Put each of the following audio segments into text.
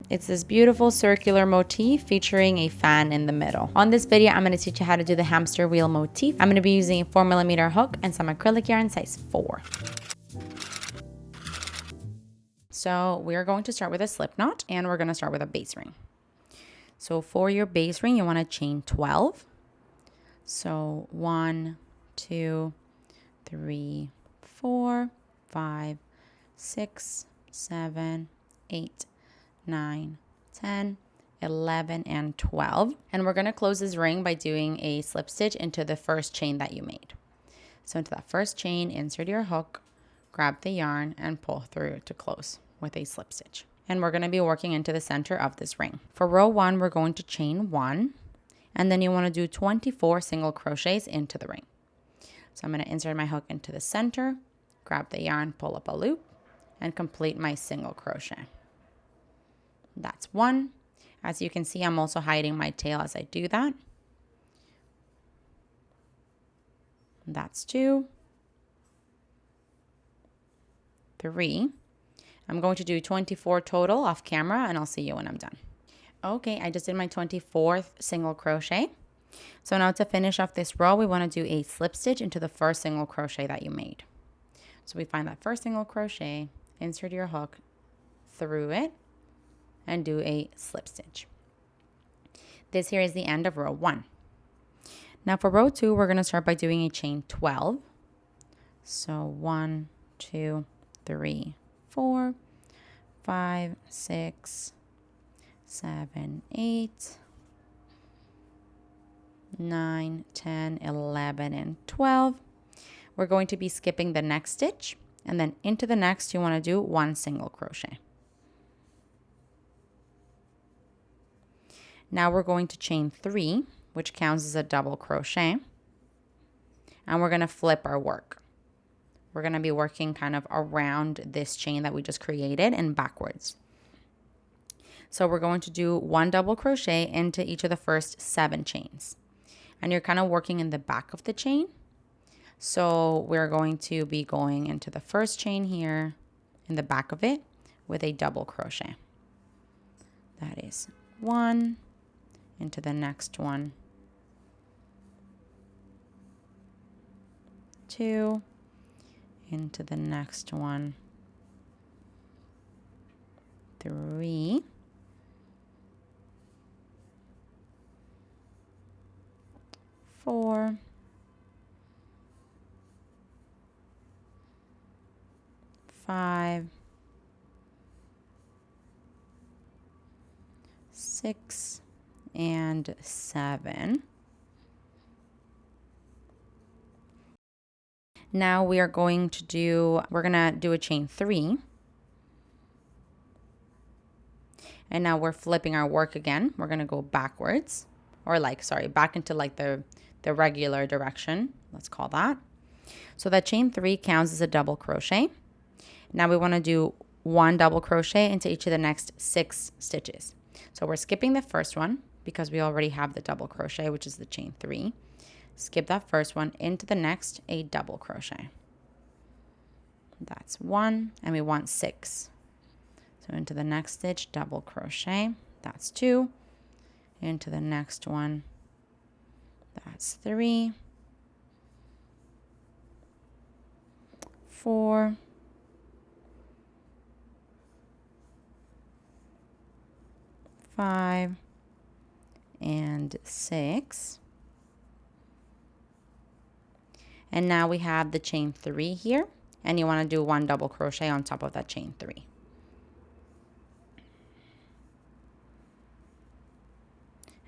It's this beautiful circular motif featuring a fan in the middle. On this video, I'm going to teach you how to do the hamster wheel motif. I'm going to be using a 4mm hook and some acrylic yarn size 4. So we're going to start with a slip knot, and we're going to start with a base ring. So for your base ring, you want to chain 12. So 1, 2, 3, 4, 5, 6, 7, 8, 9, 10, 11, and 12. And we're going to close this ring by doing a slip stitch into the first chain that you made. So into that first chain, insert your hook, grab the yarn, and pull through to close with a slip stitch. And we're going to be working into the center of this ring. For row 1, we're going to chain 1, and then you want to do 24 single crochets into the ring. So I'm going to insert my hook into the center, grab the yarn, pull up a loop, and complete my single crochet. That's 1. As you can see, I'm also hiding my tail as I do that. That's 2. 3. I'm going to do 24 total off camera, and I'll see you when I'm done. Okay, I just did my 24th single crochet. So now to finish off this row, we want to do a slip stitch into the first single crochet that you made. So we find that first single crochet, insert your hook through it, and do a slip stitch. This here is the end of row 1. Now for row 2, we're going to start by doing a chain 12. So 1, 2, 3, 4, 5, 6, 7, 8, 9, 10, 11, and 12. We're going to be skipping the next stitch, and then into the next you want to do 1 single crochet. Now we're going to chain 3, which counts as a double crochet, and we're going to flip our work. We're going to be working kind of around this chain that we just created and backwards. So we're going to do 1 double crochet into each of the first 7 chains. And you're kind of working in the back of the chain. So we're going to be going into the first chain here in the back of it with a double crochet. That is 1 into the next one, 2 into the next one, 3, 4, 5, 6, and 7. Now we're going to do a chain 3. And now we're flipping our work again. We're going to go backwards, or back into the regular direction. Let's call that. So that chain 3 counts as a double crochet. Now we want to do 1 double crochet into each of the next 6 stitches. So we're skipping the first one because we already have the double crochet, which is the chain 3. Skip that first one, into the next, a double crochet. That's 1, and we want 6. So into the next stitch, double crochet. That's 2. Into the next one, that's 3, 4, 5, and 6. And now we have the chain 3 here, and you want to do 1 double crochet on top of that chain 3.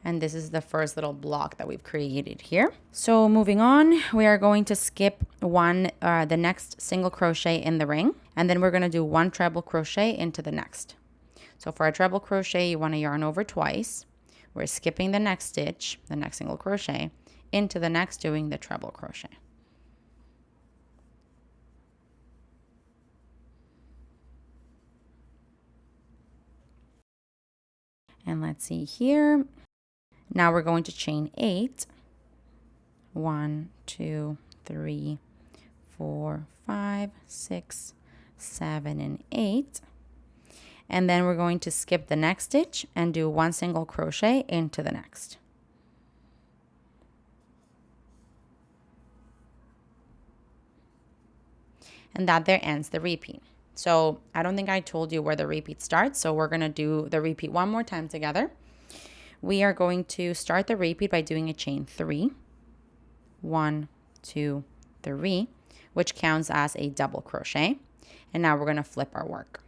And this is the first little block that we've created here. So moving on, we are going to skip the next single crochet in the ring, and then we're going to do 1 treble crochet into the next. So for a treble crochet, you want to yarn over twice. We're skipping the next stitch, the next single crochet, into the next, doing the treble crochet. And let's see here. Now we're going to chain 8. 1, 2, 3, 4, 5, 6, 7, and 8. And then we're going to skip the next stitch and do 1 single crochet into the next. And that there ends the repeat. So I don't think I told you where the repeat starts. So we're going to do the repeat one more time together. We are going to start the repeat by doing a chain 3. 1, 2, 3, which counts as a double crochet. And now we're going to flip our work.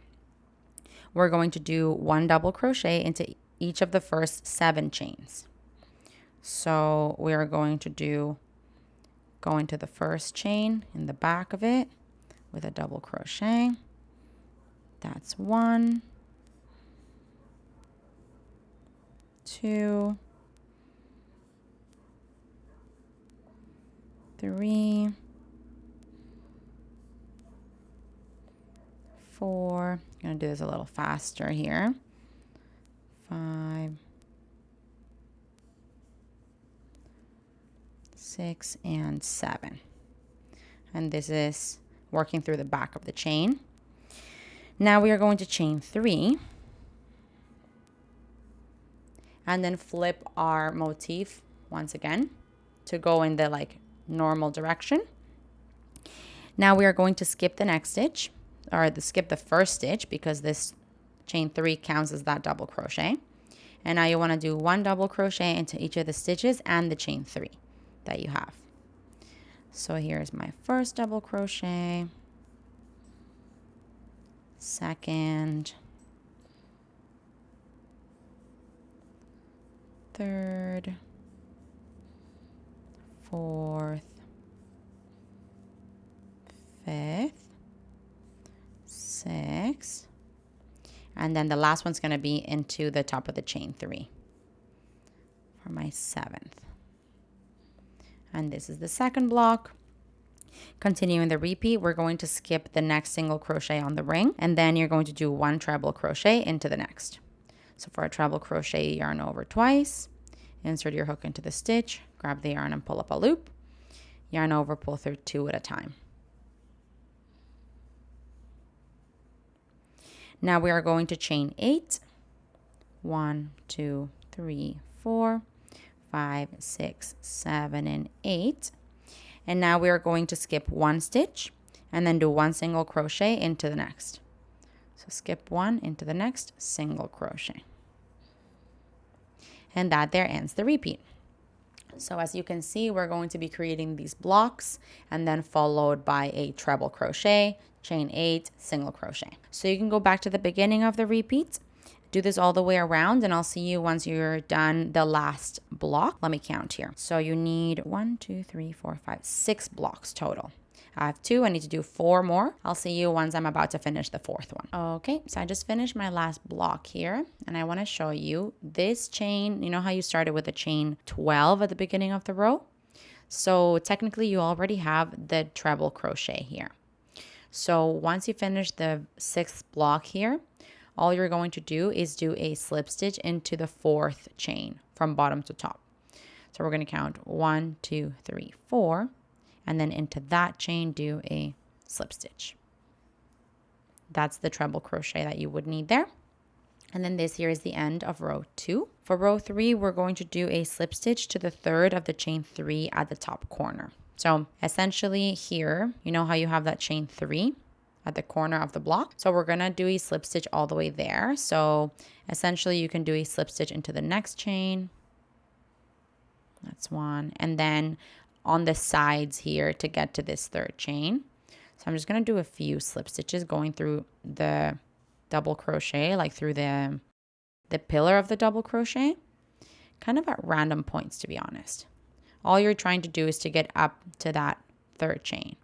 We're going to do 1 double crochet into each of the first 7 chains. So we are going to go into the first chain in the back of it with a double crochet. That's 1, 2, 3, 4. I'm going to do this a little faster here. 5, 6, and 7. And this is working through the back of the chain. Now we are going to chain 3 and then flip our motif once again to go in the like normal direction. Now we are going to skip the next stitch, or skip the first stitch, because this chain 3 counts as that double crochet. And now you want to do 1 double crochet into each of the stitches and the chain 3 that you have. So here's my first double crochet, second, third, fourth, fifth, sixth, and then the last one's going to be into the top of the chain 3 for my 7th. And this is the second block. Continuing the repeat, we're going to skip the next single crochet on the ring, and then you're going to do 1 treble crochet into the next. So for a treble crochet, yarn over twice, insert your hook into the stitch, grab the yarn and pull up a loop, yarn over, pull through 2 at a time. Now we are going to chain 8. 1, 2, 3, 4, 5, 6, 7, and 8. And now we are going to skip 1 stitch and then do 1 single crochet into the next. So skip 1 into the next, single crochet. And that there ends the repeat. So as you can see, we're going to be creating these blocks and then followed by a treble crochet, chain 8, single crochet. So you can go back to the beginning of the repeat, do this all the way around, and I'll see you once you're done the last block. Let me count here. So you need 1, 2, 3, 4, 5, 6 blocks total. I have 2. I need to do 4 more. I'll see you once I'm about to finish the 4th one. Okay, so I just finished my last block here, and I want to show you this chain. You know how you started with a chain 12 at the beginning of the row? So technically you already have the treble crochet here. So once you finish the 6th block here, all you're going to do is do a slip stitch into the 4th chain from bottom to top. So we're going to count 1, 2, 3, 4, and then into that chain do a slip stitch. That's the treble crochet that you would need there. And then this here is the end of row 2. For row 3, we're going to do a slip stitch to the 3rd of the chain 3 at the top corner. So essentially here, you know how you have that chain 3 at the corner of the block? So we're going to do a slip stitch all the way there. So essentially you can do a slip stitch into the next chain. That's 1. And then on the sides here to get to this 3rd chain. So I'm just going to do a few slip stitches going through the double crochet, like through the pillar of the double crochet, kind of at random points, to be honest. All you're trying to do is to get up to that 3rd chain.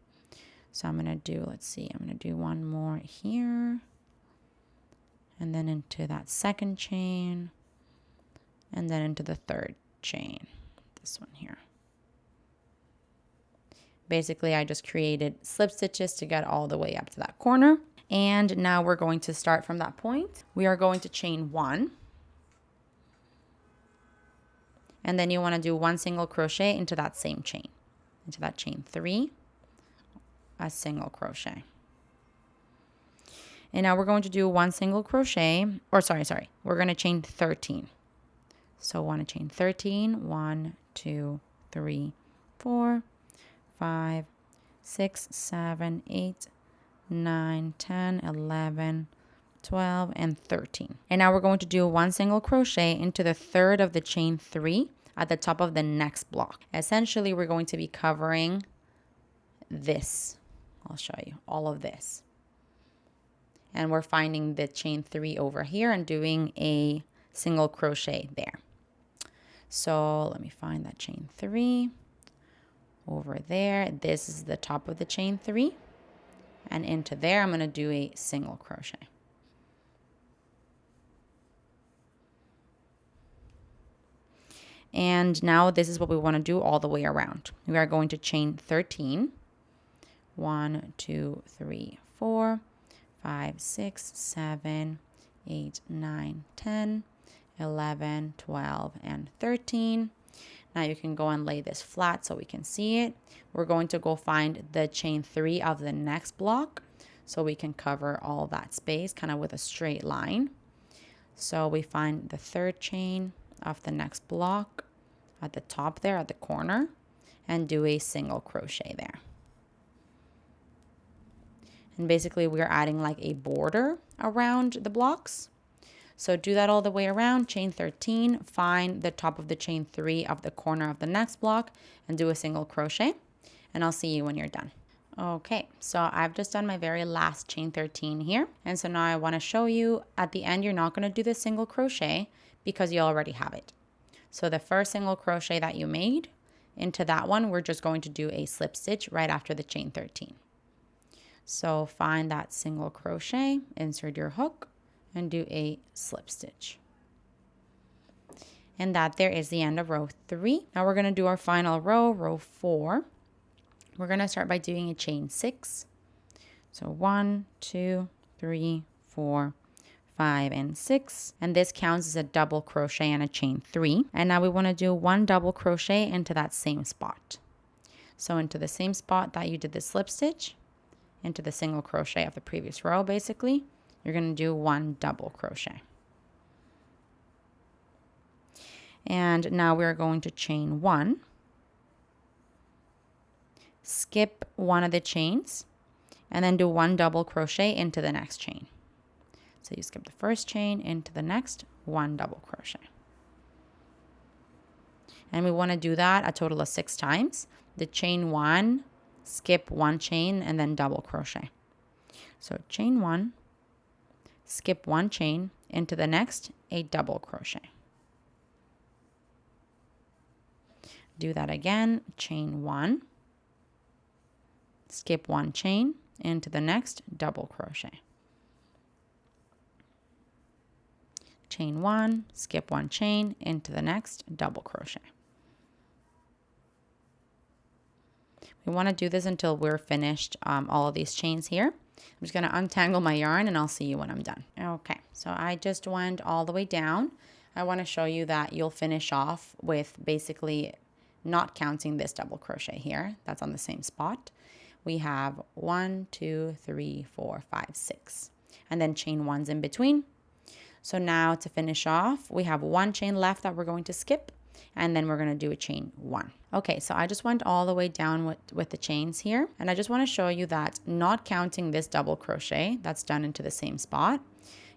So I'm going to do, let's see, I'm going to do 1 more here, and then into that 2nd chain, and then into the 3rd chain, this one here. Basically, I just created slip stitches to get all the way up to that corner. And now we're going to start from that point. We are going to chain 1. And then you want to do 1 single crochet into that same chain, into that chain 3, a single crochet. And now we're going to do one single crochet, or sorry, we're going to chain 13. So want to chain 13, 1, 2, 3, 4, 5, 6, 7, 8, 9, 10, 11, 12, and 13. And now we're going to do one single crochet into the third of the chain 3 at the top of the next block. Essentially, we're going to be covering this. I'll show you all of this. And we're finding the chain 3 over here and doing a single crochet there. So let me find that chain 3 over there. This is the top of the chain 3. And into there, I'm going to do a single crochet. And now this is what we want to do all the way around. We are going to chain 13. 1, 2, 3, 4, 5, 6, 7, 8, 9, 10, 11, 12, and 13. Now you can go and lay this flat so we can see it. We're going to go find the chain 3 of the next block so we can cover all that space kind of with a straight line. So we find the third chain of the next block at the top there at the corner and do a single crochet there. And basically we're adding like a border around the blocks. So do that all the way around, chain 13, find the top of the chain 3 of the corner of the next block and do a single crochet. And I'll see you when you're done. Okay, so I've just done my very last chain 13 here. And so now I want to show you at the end, you're not going to do the single crochet because you already have it. So the first single crochet that you made, into that one, we're just going to do a slip stitch right after the chain 13. So find that single crochet, insert your hook, and do a slip stitch. And that there is the end of row 3. Now we're going to do our final row, row 4. We're going to start by doing a chain 6. So 1, 2, 3, 4, 5, and 6. And this counts as a double crochet and a chain 3. And now we want to do one double crochet into that same spot. So into the same spot that you did the slip stitch, into the single crochet of the previous row, basically, you're going to do one double crochet. And now we're going to chain 1, skip one of the chains, and then do one double crochet into the next chain. So you skip the first chain into the next, one double crochet. And we want to do that a total of 6 times. The chain 1, skip one chain, and then double crochet. So chain 1, skip one chain, into the next, a double crochet. Do that again, chain 1, skip one chain, into the next, double crochet. Chain 1, skip one chain, into the next, double crochet. We want to do this until we're finished all of these chains here. I'm just going to untangle my yarn and I'll see you when I'm done. Okay, so I just went all the way down. I want to show you that you'll finish off with basically not counting this double crochet here. That's on the same spot. We have 1, 2, 3, 4, 5, 6. And then chain 1's in between. So now to finish off, we have one chain left that we're going to skip. And then we're going to do a chain 1. Okay, so I just went all the way down with the chains here. And I just want to show you that not counting this double crochet that's done into the same spot,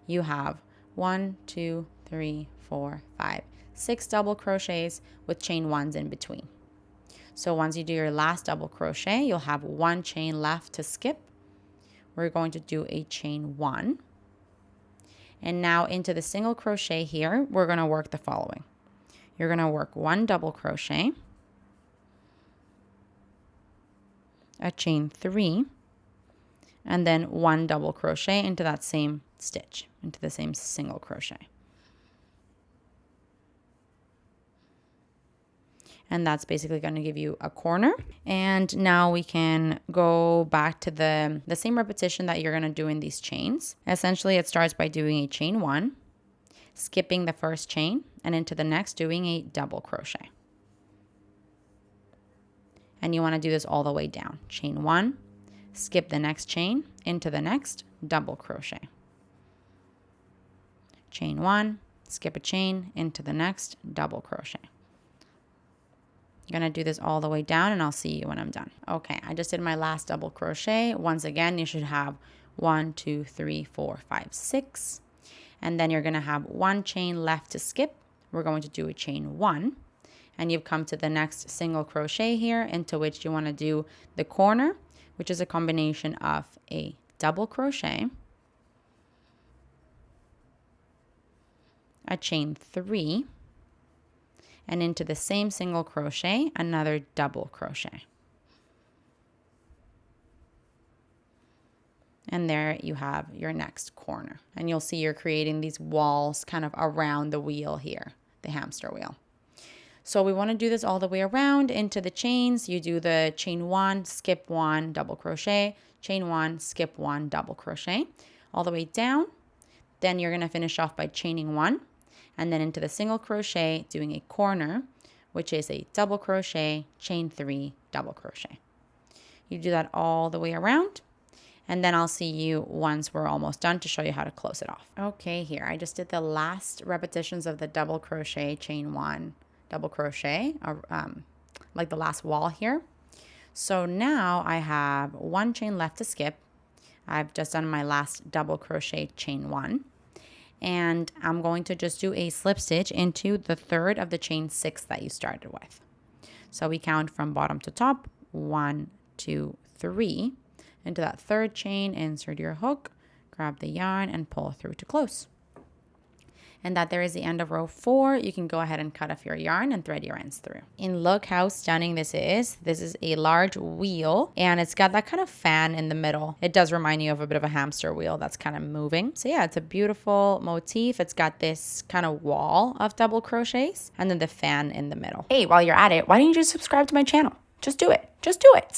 you have 1, 2, 3, 4, 5, 6 double crochets with chain 1's in between. So once you do your last double crochet, you'll have one chain left to skip. We're going to do a chain 1. And now into the single crochet here, we're going to work the following. You're going to work one double crochet, a chain 3, and then one double crochet into that same stitch, into the same single crochet. And that's basically going to give you a corner. And now we can go back to the same repetition that you're going to do in these chains. Essentially, it starts by doing a chain 1, skipping the first chain, and into the next doing a double crochet. And you want to do this all the way down. Chain 1, skip the next chain, into the next, double crochet. Chain 1, skip a chain, into the next, double crochet. I'm going to do this all the way down and I'll see you when I'm done. Okay, I just did my last double crochet. Once again, you should have 1, 2, 3, 4, 5, 6. And then you're going to have 1 chain left to skip. We're going to do a chain 1. And you've come to the next single crochet here, into which you want to do the corner, which is a combination of a double crochet, a chain 3, and into the same single crochet, another double crochet. And there you have your next corner. And you'll see you're creating these walls kind of around the wheel here, the hamster wheel. So we want to do this all the way around into the chains. You do the chain 1, skip 1, double crochet, chain 1, skip 1, double crochet, all the way down. Then you're going to finish off by chaining 1. And then into the single crochet, doing a corner, which is a double crochet, chain 3, double crochet. You do that all the way around, and then I'll see you once we're almost done to show you how to close it off. Okay, here, I just did the last repetitions of the double crochet, chain 1, double crochet, like the last wall here. So now I have 1 chain left to skip. I've just done my last double crochet, chain 1. And I'm going to just do a slip stitch into the third of the chain 6 that you started with. So we count from bottom to top, 1, 2, 3. Into that third chain, insert your hook, grab the yarn, and pull through to close. And that there is the end of row 4. You can go ahead and cut off your yarn and thread your ends through. And look how stunning this is. This is a large wheel, and it's got that kind of fan in the middle. It does remind you of a bit of a hamster wheel that's kind of moving. So yeah, it's a beautiful motif. It's got this kind of wall of double crochets and then the fan in the middle. Hey, while you're at it, why don't you just subscribe to my channel? Just do it. Just do it.